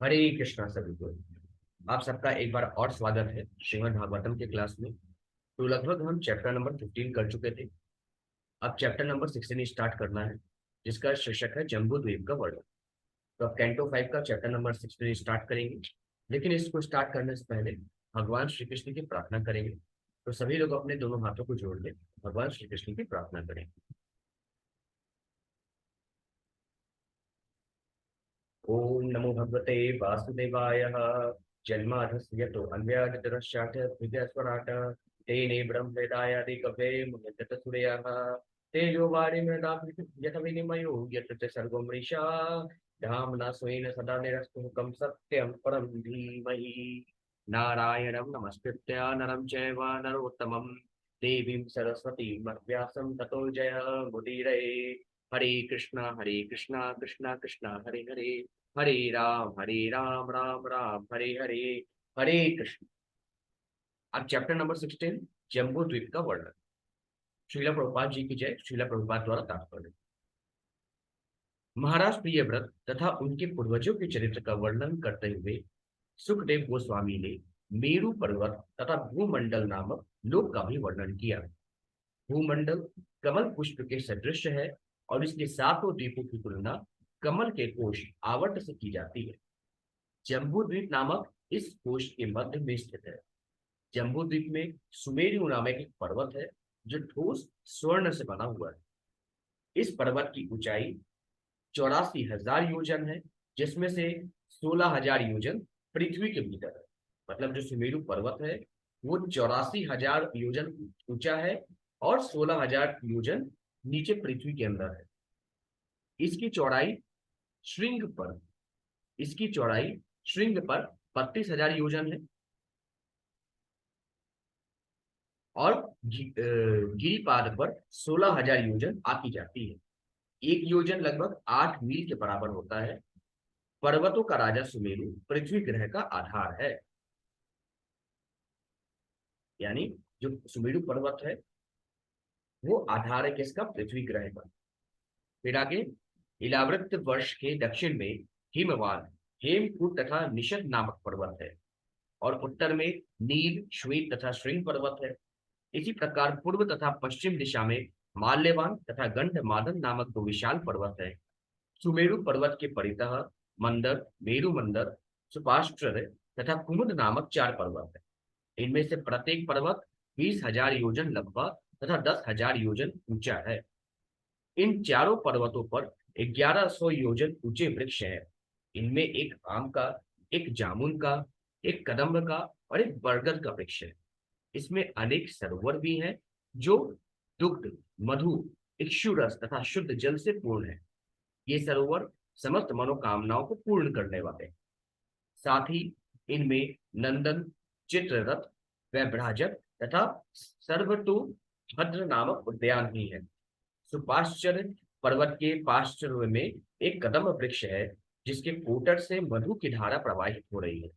हरे कृष्णा सभी को। आप सबका एक बार और स्वागत है श्रीमद् भागवतम के क्लास में। तो लगभग हम चैप्टर नंबर 15 कर चुके थे। अब चैप्टर नंबर 16 स्टार्ट करना है, जिसका शीर्षक है जम्बू द्वीप का वर्णन। तो अब कैंटो 5 का चैप्टर नंबर 16 स्टार्ट करेंगे, लेकिन इसको स्टार्ट करने से पहले भगवान श्री कृष्ण की प्रार्थना करेंगे। तो सभी लोग अपने दोनों हाथों को जोड़ के भगवान श्री कृष्ण की प्रार्थना करें। ओम नमो भगवते वासुदेवाय। जन्माधस्य तो अन्व्यादितरश्चात् विद्यास्वराट तेने ब्रह्मवेदायादि कवे मुह्यन्त सूरयः तेजो वारिमृदाभृत यथ विनिमयो यत्र च सर्गो मृषा धाम्ना स्वेन सदा निरस्तुमुखं सत्यं परं धीमहि। नारायणं नमस्कृत्य नरं चैव नरोत्तमं देवीं सरस्वतीं व्यासं ततो जयमुदीरये। हरे कृष्णा कृष्णा कृष्णा हरे हरे, हरे राम राम राम हरे हरे, हरे कृष्ण। अब चैप्टर नंबर 16, जम्बू द्वीप का वर्णन। श्रीला प्रभुपाद जी की जय। श्रीला प्रभुपाद द्वारा तात्पर्य। महाराज प्रियव्रत तथा उनके पूर्वजों के चरित्र का वर्णन करते हुए सुखदेव गोस्वामी ने मेरु पर्वत तथा भूमंडल नामक लोक का भी वर्णन किया। भूमंडल कमल पुष्प के सदृश है और इसके सातों द्वीपों की तुलना कमल के कोश आवर्त से की जाती है। जम्बू द्वीप नामक इस कोश के मध्य में स्थित है। जम्बू द्वीप में सुमेरु नामक एक पर्वत है जो ठोस स्वर्ण से बना हुआ है। इस पर्वत की ऊंचाई 84,000 योजन है, जिसमें से 16,000 योजन पृथ्वी के भीतर है। मतलब जो सुमेरु पर्वत है वो 84,000 योजन ऊंचा है और 16,000 योजन नीचे पृथ्वी के अंदर है। इसकी चौड़ाई श्रृंग पर इसकी चौड़ाई श्रृंग पर 32,000 योजन है और गिरिपाद पर 16,000 योजन आकी जाती है। एक योजन लगभग 8 मील के बराबर होता है। पर्वतों का राजा सुमेरु पृथ्वी ग्रह का आधार है। यानी जो सुमेरु पर्वत है वो आधार है किसका? पृथ्वी ग्रह का। फिर आगे इलावृत वर्ष के दक्षिण में हिमवान हेमकूट तथा निषद नामक पर्वत है और उत्तर में नील श्वेत तथा श्रृंग पर्वत है। इसी प्रकार पूर्व तथा पश्चिम दिशा में माल्यवान तथा गंधमादन नामक दो विशाल पर्वत है। सुमेरु पर्वत के परितः मंदर, मेरु मंदर, सुपार्श्व तथा कुमुद नामक 4 पर्वत है। इनमें से प्रत्येक पर्वत 20,000 योजन लंबा तथा 10,000 योजन ऊंचा है। इन चारों पर्वतों पर 1100 योजन ऊंचे वृक्ष हैं। इनमें एक आम का, एक जामुन का, एक कदम्ब का और एक बरगद का वृक्ष है। इसमें अनेक सरोवर भी हैं जो दुग्ध, मधु, इक्षुरस तथा शुद्ध जल से पूर्ण है। ये सरोवर समस्त मनोकामनाओं को पूर्ण करने वाले हैं। साथ ही इनमें नंदन, चित्ररथ, वैभ्राजक तथा सर्वतोभद्र नामक उद्यान भी है। सुपाश्चर्य पर्वत के पार्श्व में एक कदम वृक्ष है जिसके कोटर से मधु की धारा प्रवाहित हो रही है।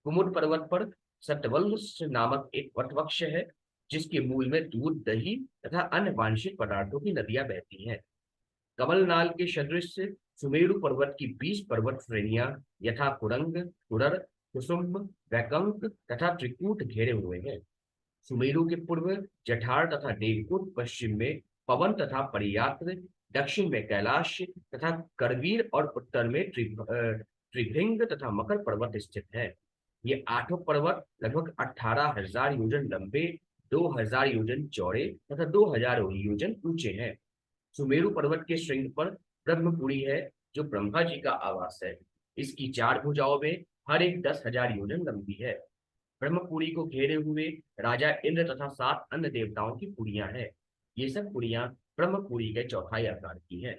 कुमुद पर्वत पर सतवल्स नामक एक वटवृक्ष है जिसके मूल में दूध, दही तथा अन्य वांछित पदार्थों की नदियां बहती हैं। कमलनाल के सदृश सुमेरु पर्वत की 20 पर्वत श्रेणियां यथा कुरंग, कुरर, कुसुम, वैकंक तथा त्रिकूट घेरे हुए हैं। सुमेरु के पूर्व जठार तथा देवकूट, पश्चिम में पवन तथा परियात्र, दक्षिण में कैलाश तथा करवीर और उत्तर में त्रिभृंग तथा मकर पर्वत स्थित है। ये आठों पर्वत लगभग 18,000 योजन लंबे, 2,000 योजन चौड़े तथा 2,000 योजन ऊंचे हैं। सुमेरु पर्वत के श्रृंग पर ब्रह्मपुरी है जो ब्रह्मा जी का आवास है। इसकी 4 भुजाओं में हर एक 10,000 योजन लंबी है। ब्रह्मपुरी को घेरे हुए राजा इंद्र तथा 7 अन्य देवताओं की पुरियां हैं। ये सब पुरियां ब्रह्मपुरी के चौथाई आकार की हैं।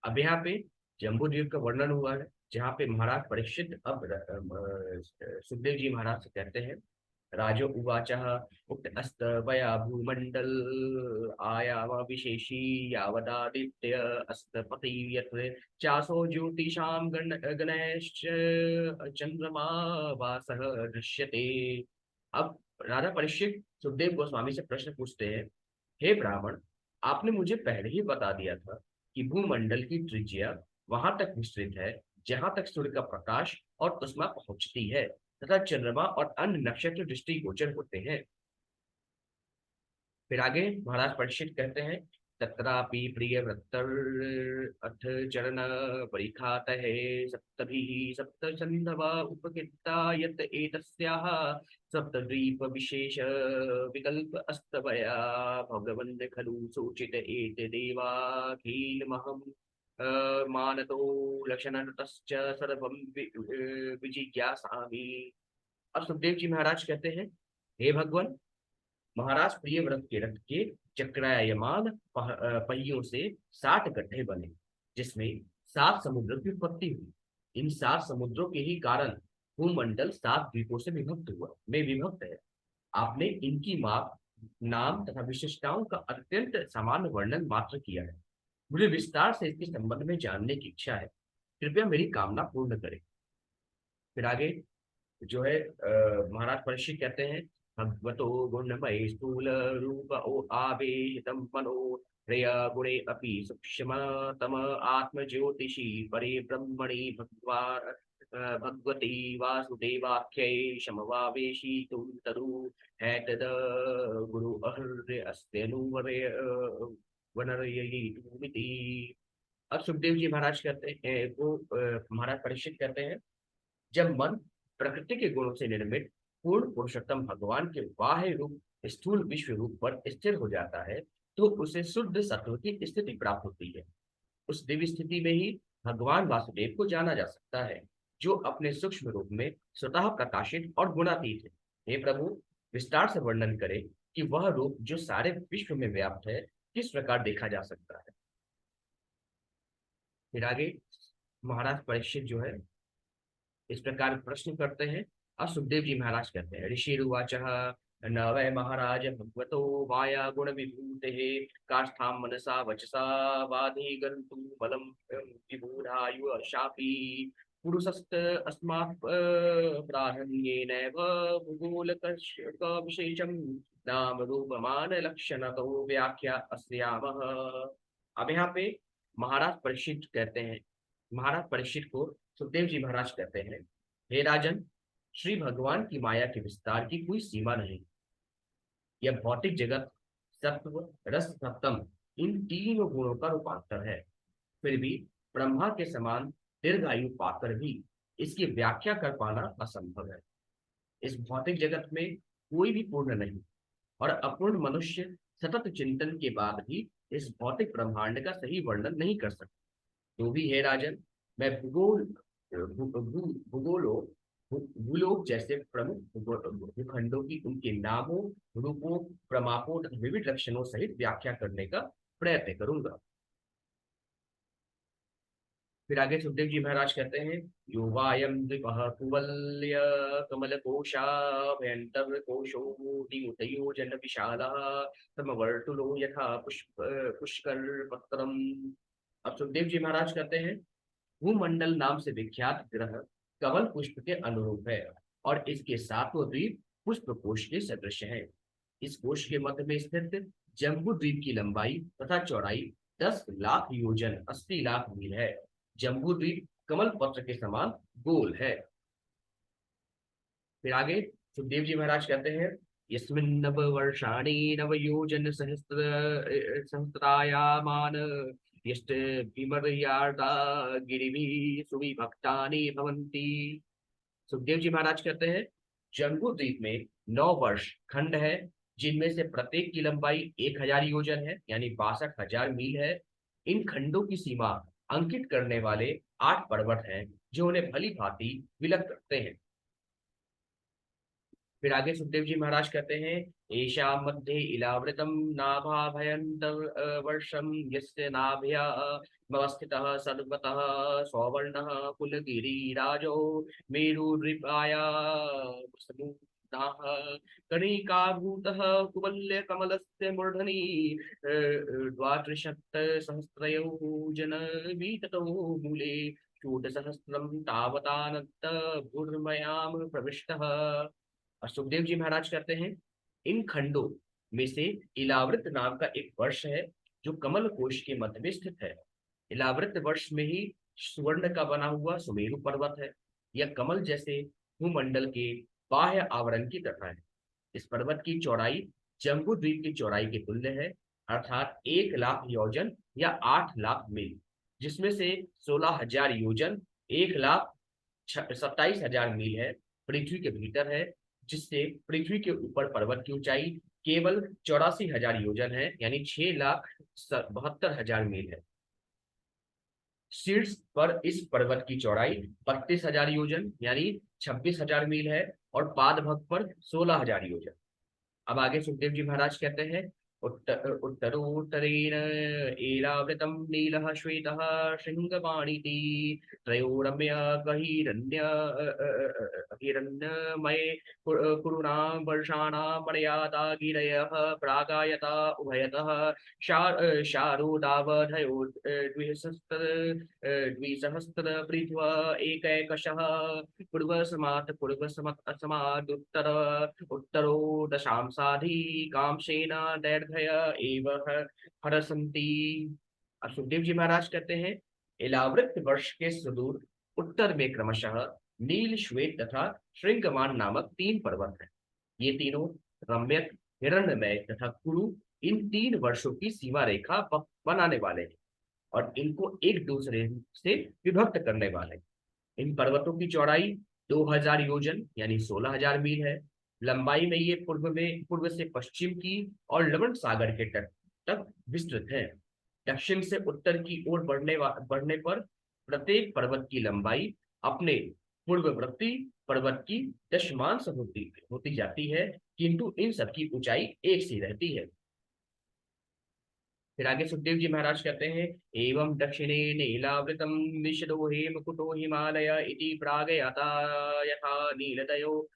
अब यहाँ पे जम्बू द्वीप का वर्णन हुआ है, जहाँ पे महाराज परीक्षित अब सुखदेव जी महाराज से कहते हैं, राजो उवाच उक्त अस्त वया भूमंडल आयाम विशेषी यावदादित्य अस्तपति यत्र चासो ज्योतिषां गणैश्च चंद्रमा वासः दृश्यते। अब राजा परीक्षित सुखदेव गोस्वामी से प्रश्न पूछते हैं, हे ब्राह्मण, आपने मुझे पहले ही बता दिया था कि भूमंडल की त्रिज्या वहां तक विस्तृत है जहां तक सूर्य का प्रकाश और उष्मा पहुंचती है तथा चंद्रमा और अन्य नक्षत्र दृष्टिगोचर होते हैं। फिर आगे महाराज परीक्षित कहते हैं, तत्रापि प्रिय वृत्तर अथ चरण परिखात है सप्तभी सप्त संधवा उपकृता यत एतस्याः सप्तद्वीप विशेष विकल्प अस्तवया भगवन् खलु सूचित एत देवाखिलमहं मानतो लक्षणतश्च सर्वं विजिज्ञासामि। अब सुखदेव जी महाराज कहते हैं, हे भगवान, महाराज प्रियव्रत के रथ के चक्रायमान पहियों से 60 गड्ढे बने, जिसमें 7 समुद्र की उत्पत्ति हुई। इन 7 समुद्रों के ही कारण भूमंडल 7 द्वीपों से विभक्त है। आपने इनकी माप, नाम तथा विशेषताओं का अत्यंत सामान्य वर्णन मात्र किया है। मुझे विस्तार से इसके संबंध में जानने की इच्छा है। कृपया मेरी कामना पूर्ण करें। फिर आगे जो है महाराज परीक्षित कहते हैं, भगवतो गुणमय स्थूल रूप ओ आवेशितम मनो प्रिय गुणे अपि सूक्ष्म तम आत्म ज्योतिषी परे ब्रह्मणि भगवती वासुदेवाख्यै समवावेशी तुम तरु है तद गुरु अहृदय अस्तेनुवरे वनरयितुमिति। अब सुखदेव जी महाराज कहते हैं, महाराज परीक्षित कहते हैं, जब मन प्रकृति के गुणों से निर्मित पूर्ण पुरुषोत्तम भगवान के बाह्य रूप स्थूल विश्व रूप पर स्थिर हो जाता है, तो उसे शुद्ध सत्व की स्थिति प्राप्त होती है। उस दिव्य स्थिति में ही भगवान वासुदेव को जाना जा सकता है, जो अपने सूक्ष्म रूप में स्वतः प्रकाशित और गुणातीत है। हे प्रभु, विस्तार से वर्णन करें कि वह रूप जो सारे विश्व में व्याप्त है किस प्रकार देखा जा सकता है। फिर आगे महाराज परीक्षित जो है इस प्रकार प्रश्न करते हैं। और सुखदेव जी महाराज कहते हैं, ऋषिरुवाच न वै महाराज भगवतो माया गुण विभूते काष्ठां मनसा वचसा वाधि गन्तुं बलं विबूढ़ायु शापी पुरुषस्त अस्मात् प्रारण्येनैव भूगोलकविशेषं नाम रूपमान लक्षणतो व्याख्या अस्यामः। अब यहाँ पे महाराज परीक्षित कहते हैं, महाराज परीक्षित को सुखदेव जी महाराज कहते हैं, हे राजन, श्री भगवान की माया के विस्तार की कोई सीमा नहीं। यह भौतिक जगत सत्व रस सप्तम इन तीनों गुणों का रूपांतर है। फिर भी ब्रह्मा के समान दीर्घायु पाकर भी इसकी व्याख्या कर पाना असंभव है। इस भौतिक जगत में कोई भी पूर्ण नहीं, और अपूर्ण मनुष्य सतत चिंतन के बाद भी इस भौतिक ब्रह्मांड का सही वर्णन नहीं कर सकता। तो भी हे राजन, मैं भूगोलों भूलोक जैसे प्रमुख भूखंडों की उनके नामों, रूपों, प्रमापों तथा विविध लक्षणों सहित व्याख्या करने का प्रयत्न करूंगा। फिर आगे सुखदेव जी महाराज कहते हैं, यो वायम द्विपः कुवल्य कमल कोशा भयंतर कोशो दिमुतयो जन विशाला समवर्तुलो यथा पुष्प पुष्कर पत्रम। अब सुखदेव जी महाराज कहते हैं, भूमंडल नाम से विख्यात ग्रह कमल पुष्प के अनुरूप है, और इसके सातों द्वीप पुष्प कोश के सदृश हैं। इस कोश के मध्य में स्थित जम्बू द्वीप की लंबाई तथा चौड़ाई 10 लाख योजन 80 लाख मील है। जम्बू द्वीप कमल पत्र के समान गोल है। फिर आगे सुखदेव जी महाराज कहते हैं, यस्मिन् नव वर्षाणि नव योजन सहस्रायामान यष्ट विमर्यादा गिरिभिः सुविभक्तानि भवन्ति। सुखदेव जी महाराज कहते हैं, जम्बू द्वीप में 9 वर्ष खंड है, जिनमें से प्रत्येक की लंबाई 1000 योजन है, यानी 62,000 मील है। इन खंडों की सीमा अंकित करने वाले 8 पर्वत हैं, जो उन्हें भली भांति विलग करते हैं। फिर आगे सुखदेव जी महाराज कहते हैं, एषा मध्ये इलावृतम नाभा भयंतर वर्षम यस्य नाभ्या मवस्थितः सर्वतः सौवर्णः कुलगिरिराजो मेरुरिपाया कणिकाभूतः कुवल्य कमलस्य मूर्धनि द्वात्रिशत् सहस्रयोजन विततो मूले षोडशसहस्रं तावतानन्त भूर्मयां प्रविष्टः। और सुखदेव जी महाराज कहते हैं, इन खंडों में से इलावृत नाम का एक वर्ष है, जो कमल कोश के मध्य में स्थित है। इलावृत वर्ष में ही स्वर्ण का बना हुआ सुमेरु पर्वत है। यह कमल जैसे भूमंडल के बाह्य आवरण की तरह है। इस पर्वत की चौड़ाई जम्बू द्वीप की चौड़ाई के तुल्य है, अर्थात 1 लाख योजन या 8 लाख मील, जिसमें से 16,000 योजन 1,27,000 मील है पृथ्वी के भीतर है, जिससे पृथ्वी के ऊपर पर्वत की ऊंचाई केवल 84,000 योजन है, यानी 6,72,000 मील है। शीर्ष पर इस पर्वत की चौड़ाई 32,000 योजन यानी 26,000 मील है, और पाद भाग पर 16,000 योजन। अब आगे सुखदेव जी महाराज कहते हैं, उत्तरोत्तरेण एलावृतं नीलः श्वेतः शृंगपाणिति त्रयोरम्य गहिरन्य हिरण्यमये कुरुणां वर्षाणां मर्यादा गिरयः प्रागायता उभयतः शारोदावधयो द्विसहस्र पृथ्व एकैकशः पूर्वसमादुत्तर उत्तरो दशांशाधि कामसेन दैर्घ्य एव हरसन्ति। अब सुखदेव जी महाराज कहते हैं, इलावृत वर्ष के सुदूर उत्तर में क्रमशः नील, श्वेत तथा श्रृंगमान नामक 3 पर्वत हैं। ये तीनों रम्यक, हिरण्मय तथा कुरु इन 3 वर्षों की सीमा रेखा बनाने वाले हैं और इनको एक दूसरे से विभक्त करने वाले हैं। इन पर्वतों की चौड़ाई 2,000 योजन यानी 16,000 मील है। लंबाई में ये पूर्व से पश्चिम की और लवण सागर के तट तक विस्तृत है। दक्षिण से उत्तर की ओर बढ़ने पर प्रत्येक पर्वत की लंबाई अपने पूर्ववर्ती पर्वत की दशमांश होती जाती है, किंतु इन सबकी ऊंचाई एक सी रहती है। फिर आगे सुखदेव जी महाराज कहते हैं, एवं दक्षिणे नीलावृतम विशदो हेमकुटो हिमालय इति प्रागयता यथा नीलदयो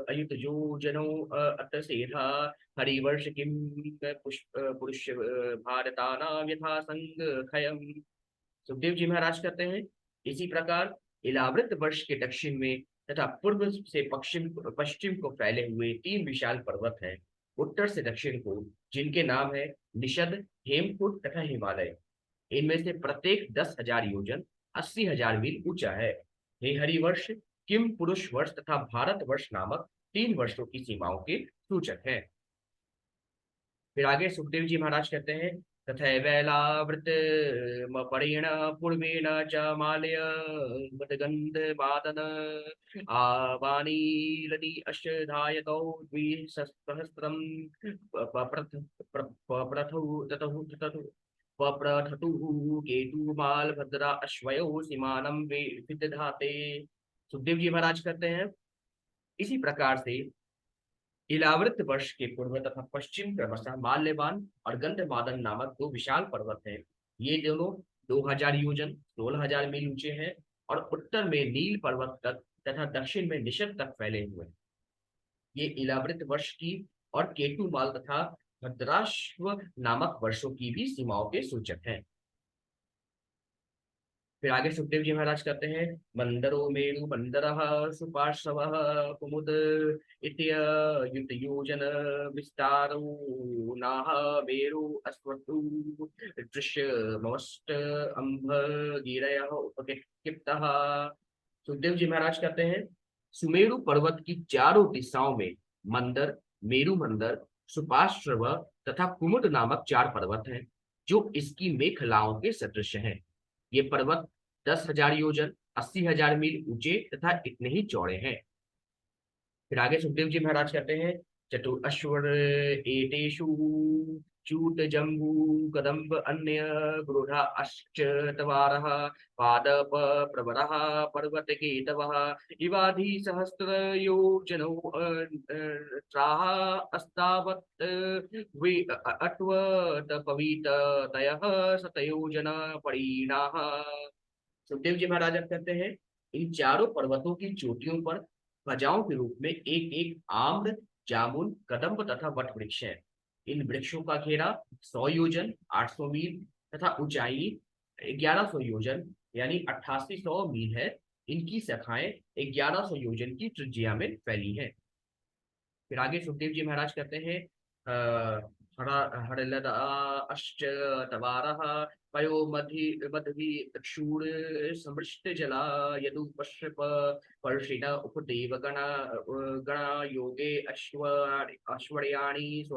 अयुतजो जनो अतसेथा हरिवर्ष किम पुरुष भारतानां यथा संगखयम्। सुखदेव जी महाराज कहते हैं, इसी प्रकार इलावृत वर्ष के दक्षिण में तथा पूर्व से पश्चिम पश्चिम को फैले हुए 3 विशाल पर्वत हैं, उत्तर से दक्षिण को, जिनके नाम है निषद, हेमकूट तथा हिमालय। इनमें से प्रत्येक 10,000 योजन 80,000 मील ऊंचा है। हे हरिवर्ष, किम पुरुष वर्ष तथा भारत वर्ष नामक 3 वर्षों की सीमाओं के सूचक है। फिर आगे सुखदेव जी महाराज कहते हैं, तथैवैलावृत परेण पूर्वेण च मालय मदगंधमादन आवानीलति अष्टायतौ द्विसहस्रं पप्रथौ ततौ ततौ पप्रथतुः केतुमालभद्रा अश्वयो सीमानं विदधाते। सुखदेव जी महाराज कहते हैं, इसी प्रकार से इलावृत वर्ष के पूर्व तथा पश्चिम क्रमशः माल्यवान और गंधमादन नामक 2 विशाल पर्वत हैं। ये दोनों 2,000 योजन 16,000 मील ऊंचे हैं और उत्तर में नील पर्वत तक तथा दक्षिण में निषद तक फैले हुए हैं। ये इलावृत वर्ष की और केतुमाल तथा भद्राश्व नामक वर्षों की भी सीमाओं के सूचक हैं। फिर आगे सुखदेव जी महाराज कहते हैं, मंदरो मेरु मंदरः सुपार्श्वः कुमुद इत्युतयोजन विस्तारो नाह मेरु अश्वतु दृश्यमवष्ट अम्भ गिरयः उपक्षिप्तः। सुखदेव जी महाराज कहते हैं, सुमेरु पर्वत की चारों दिशाओं में मंदर, मेरु मंदर, सुपार्श्व तथा कुमुद नामक 4 पर्वत हैं, जो इसकी मेखलाओं के सदृश हैं। ये पर्वत 10,000 योजन 80,000 मील ऊंचे तथा इतने ही चौड़े हैं। फिर आगे सुखदेव जी महाराज कहते हैं, चतुरश्वर एतेषु चूत जम्बू कदम्ब अन्य गुरुढ़ा अश्चतवारः पादप प्रवरः पर्वत केतवः इवाधि सहस्र योजनौ त्राः अस्तावत् अट्वत पवीत तयः शतयोजन परीणाः। सुखदेव जी महाराज कहते हैं, इन चारों पर्वतों की चोटियों पर ध्वजाओं के रूप में एक एक आम्र, जामुन, कदम्ब तथा वट वृक्ष है। इन वृक्षों का घेरा 100 योजन 800 मील तथा ऊंचाई 1100 योजन यानी 8800 मील है। इनकी शाखाएं 1100 योजन की त्रिज्या में फैली हैं। फिर आगे सुखदेव जी महाराज कहते हैं, हरलदा अश्च तवारः पयो मधि क्षूर समृष्ट जला यदु पश्यप पर्षिण उपदेव गणा योगे अश्वर्याणि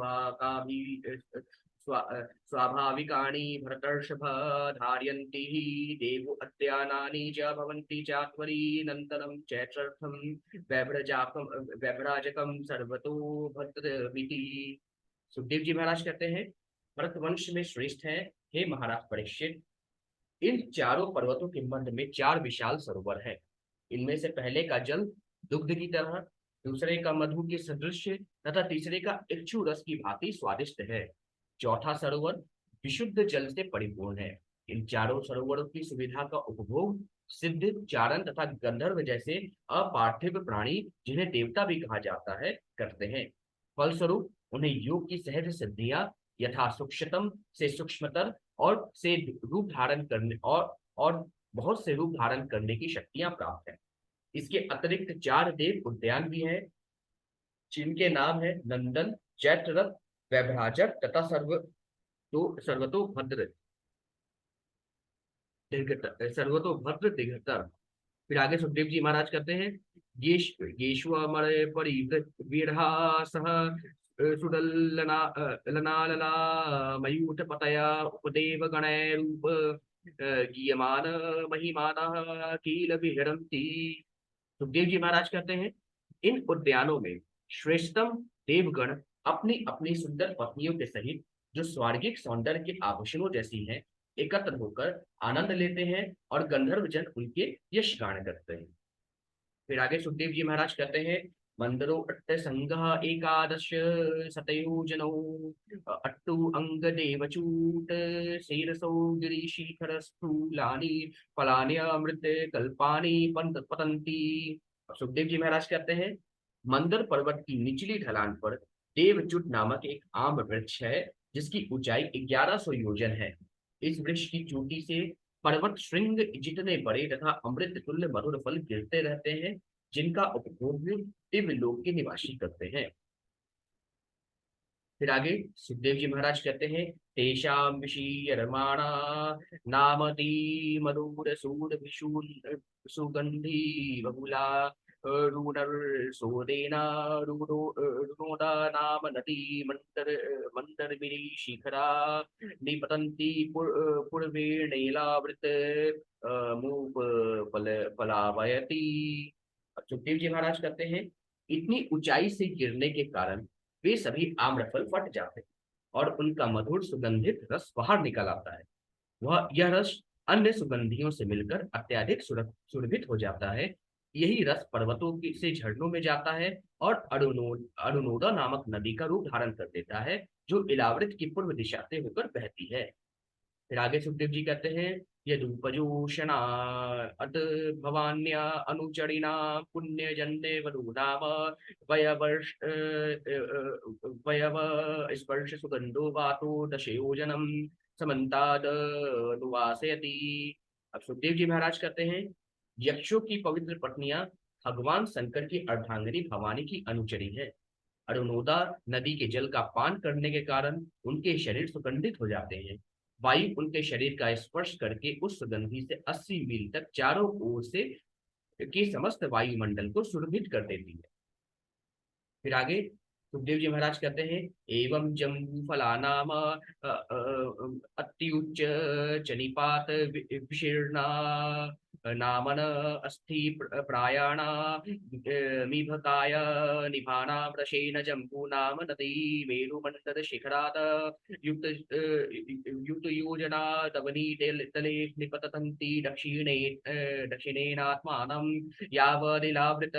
स्वाभाविकानि भरतर्षभ धारयन्ति हि देवो अद्यानानि च भवन्ति चात्वरीनन्तरं चैत्रर्थं वैभ्राजकं सर्वतो भद्रमिति। सुखदेव जी महाराज कहते हैं, भरत वंश में श्रेष्ठ है, हे महाराज परीक्षित, इन चारों पर्वतों के मध्य में चार विशाल सरोवर हैं। इनमें से पहले का जल दुग्ध की तरह, दूसरे का मधु के सदृश तथा तीसरे का इक्षु रस की भांति स्वादिष्ट है। चौथा सरोवर विशुद्ध जल से परिपूर्ण है। इन चारों सरोवरों की सुविधा का उपभोग सिद्ध, चारण तथा गंधर्व जैसे अपार्थिव प्राणी, जिन्हें देवता भी कहा जाता है, करते हैं। फलस्वरूप उन्हें योग की सहज सिद्धियां यथा सूक्ष्मतम से सूक्ष्मतर और से रूप धारण करने और बहुत से रूप धारण करने की शक्तियां प्राप्त है। इसके अतिरिक्त चार देव उद्यान भी हैं, जिनके नाम है नंदन, चैत्ररथ, वैभ्राजक तथा सर्वतोभद्र दिगंतर। फिर आगे सुखदेव जी महाराज कहते हैं, येष्वमरे परिवीढ़ा सह सुडल्लना लनालला मयूट पतया उपदेव गणैरूप गीयमान महिमानः कील विहरन्ति। सुखदेव जी महाराज कहते हैं, इन उद्यानों में श्रेष्ठतम देवगण अपनी अपनी सुंदर पत्नियों के सहित, जो स्वर्गिक सौंदर्य के आभूषणों जैसी हैं, एकत्र होकर आनंद लेते हैं और गंधर्व जन उनके यश गान करते हैं। फिर आगे सुखदेव जी महाराज कहते हैं, मंदरो अट्ट संघ एकादश सतयोजनौ अट्टु अंग देवचूट शीरसौ गिरिशिखर स्थूलानि फलानि अमृत कल्पानि पतंती। सुखदेव जी महाराज कहते हैं, मंदर पर्वत की निचली ढलान पर देवचूट नामक एक आम वृक्ष है, जिसकी ऊंचाई 1100 योजन है। इस वृक्ष की चोटी से पर्वत श्रृंग जितने बड़े तथा अमृत तुल्य मधुर फल गिरते रहते हैं, जिनका उपभोग दिव्य लोक के निवासी करते हैं। फिर आगे सुखदेव जी महाराज कहते हैं, तेषाम विशीयमाणा नामती मधुर सूर विशूल सुगंधी बहुला रूनर सोदेना रुणोदा नाम नदी मंदर मंदर शिखरा निपतंती पूर्वेणैलावृत मूप पलावयति। सुखदेव जी महाराज कहते हैं, इतनी ऊंचाई से गिरने के कारण वे सभी आम्रफल फट जाते हैं और उनका मधुर सुगंधित रस बाहर निकल आता है। यह रस अन्य सुगंधियों से मिलकर अत्यधिक सुरभित हो जाता है। यही रस पर्वतों की से झरनों में जाता है और अरुणोदा नामक नदी का रूप धारण कर देता है, जो इलावृत की पूर्व दिशा से होकर बहती है। फिर आगे सुखदेव जी कहते हैं, यदुपजोषणा अत भवान्या अनुचरिणा पुण्य जन्य वधूनाम वयवर्ष वयव स्पर्श सुगंधो वातो दशयोजनम समन्ताद नुवासयति। अब सुखदेव जी महाराज कहते हैं, यक्षों की पवित्र पत्नियां भगवान शंकर की अर्धांगिनी भवानी की अनुचरी है। अरुणोदा नदी के जल का पान करने के कारण उनके शरीर सुगंधित हो जाते हैं। वायु उनके शरीर का स्पर्श करके उस सुगंधि से 80 मील तक चारों ओर से के समस्त वायुमंडल को सुरभित कर देती है। फिर आगे सुखदेव जी महाराज कहते हैं, एवं जम्बू फलानाम अत्युच्च चनिपात विशीर्णा नामन अस्थि प्रायाणा मीभकाय निभाना रसेन जम्बू नाम नदी मेरुमंडल शिखरात युक्त युक्त योजना तवनी तले निपतन्ति दक्षिणेनात्मानं यावदिलावृत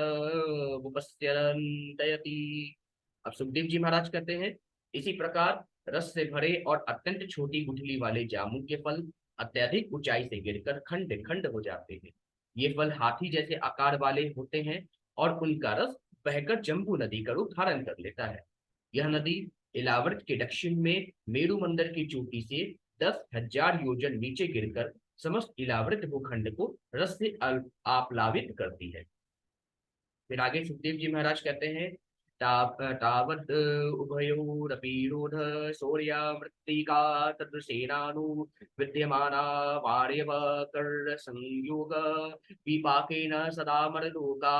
उपस्यन्ति। अब सुखदेव जी महाराज कहते हैं, इसी प्रकार रस से भरे और अत्यंत छोटी गुठली वाले जामुन के फल अत्यधिक ऊंचाई से गिरकर खंड खंड हो जाते हैं। ये फल हाथी जैसे आकार वाले होते हैं और उनका रस बहकर जम्बू नदी का रूप धारण कर लेता है। यह नदी इलावृत के दक्षिण में मेरु मंदिर की चोटी से 10,000 योजन नीचे गिरकर समस्त इलावृत भूखंड को रस से आप्लावित करती है। फिर आगे सुखदेव जी महाराज कहते हैं, तावद् उभयोरपि रोध शौर्यामृत्तिका तदृशेनानु विद्यमाना वार्यवकर्णसंयोग विपाकेन सदा मरलोका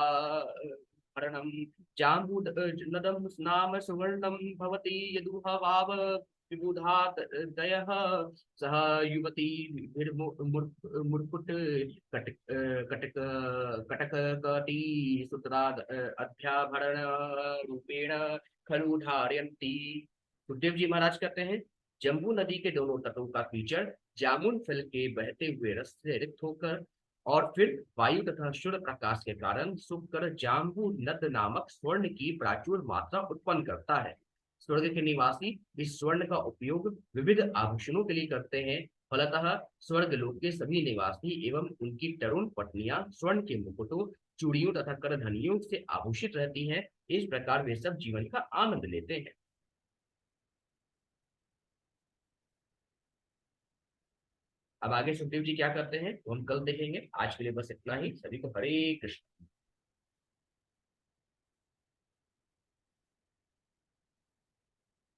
हरणं जाम्बूद नदं नाम सुवर्णं भवति यदुहवाव विबुधात् दयः सह युवती मुर्कुट कटक कटक कटकटी सूत्राद अध्याभरण रूपेण खलु धारयन्ति। सुखदेव जी महाराज कहते हैं, जम्बू नदी के दोनों तटों का कीचड़ जामुन फल के बहते हुए रस से रिक्त होकर और फिर वायु तथा सूर्य प्रकाश के कारण सूख कर जाम्बू नद नामक स्वर्ण की प्रचुर मात्रा उत्पन्न करता है। स्वर्ग के निवासी इस स्वर्ण का उपयोग विविध आभूषणों के लिए करते हैं। फलतः स्वर्ग लोक के सभी निवासी एवं उनकी तरुण पत्नियां स्वर्ण के मुकुटों, चूड़ियों तथा करधनियों से आभूषित रहती हैं। इस प्रकार वे सब जीवन का आनंद लेते हैं। अब आगे सुखदेव जी क्या करते हैं तो हम कल देखेंगे। आज के लिए बस इतना ही। सभी को हरे कृष्ण।